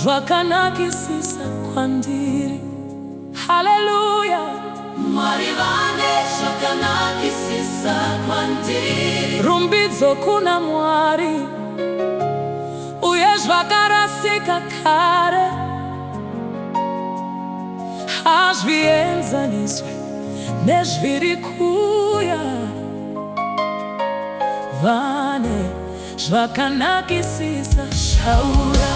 Zvakanakisisa kwandiri. Haleluya. Mwari Vane Zvakanakisisa kwandiri. Rumbidzo kuna Mwari uye zvakarasika kare hazvienzaniswe nezviri kuuya. Vane Zvakanakisisa shaura.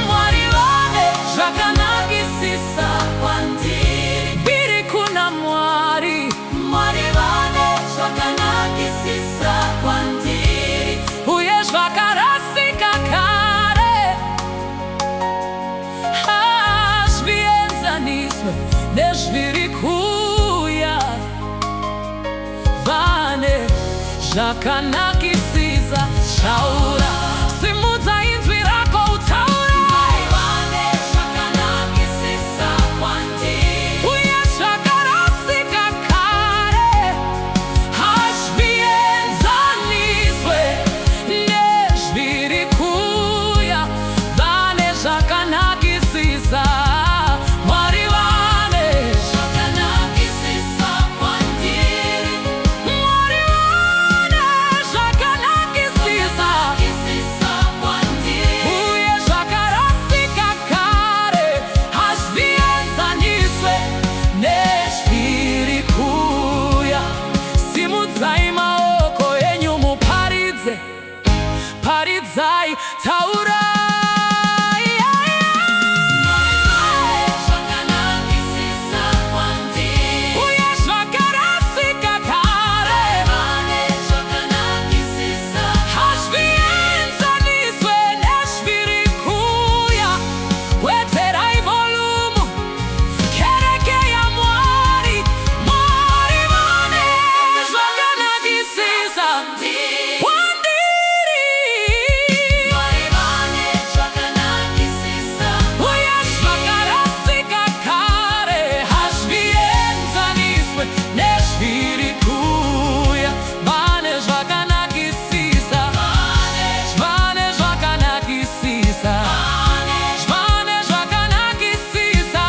Mwari Vane Zvakanakisisa kwandiri. Biri kuna Mwari. Mwari Vane Zvakanakisisa kwandiri. Uye zvakarasika kare hazvienzaniswe nezviri kuuya. Vane Zvakanakisisa shaura. Simudza inzwi rako utaure. Mwari Vane Zvakanakisisa kwandiri. Uye zvakarasika kare hazvienzaniswe nezviri kuuya. Vane Zvakanakisisa. Mwari Vane Zvakanakisisa kwandiri. Mwari Vane Zvakanakisisa. Zvakanakisisa kwandiri. Uye zvakarasika kare hazvienzaniswe nezviri kuuya. Simudzai maoko enyu muparidze, paridzai, taurai. Zvakanakisisa kwandiri. Uye zvakarasika kare Vane Zvakanakisisa hazvienzaniswe nezviri kuuya. Wedzerai volumu, kereke yaMwari. Mwari Vane Zvakanakisisa kwandiri. Mwari Vane Zvakanakisisa Uye zvakarasika kare hazvienzaniswe nezviri kuuya. Vane Zvakanakisisa. Vane Zvakanakisisa. Vane Zvakanakisisa.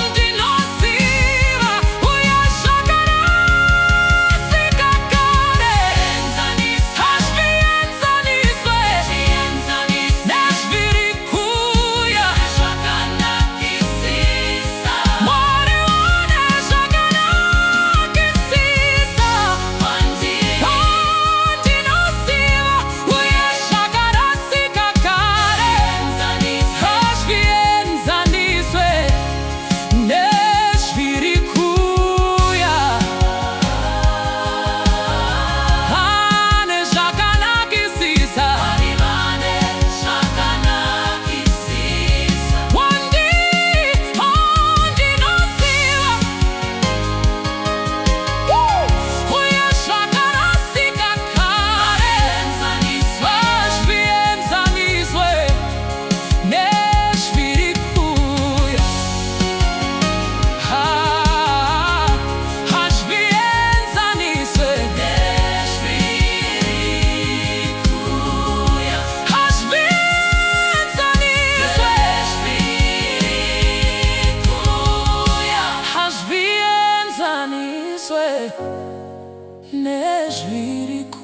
Ndinoziva uye zvakarasika kare hazvienzaniswe nezviri kuuya. Zvakanakisisa Mwari Vane Zvakanakisisa. kwandiri. Ndinoziva uye zvakarasika kare hazvienzaniswe nezviri kuuya. Vane Zvakanakisisa. Mwari Vane Zvakanakisisa Ndinoziva uye zvakarasika kare hazvienzaniswe nezviri kuuya. Hazvienzaniswe nezviri kuuya. hazvienzaniswe Nezviri kuuya. hazvienzaniswe nezviri kuuya.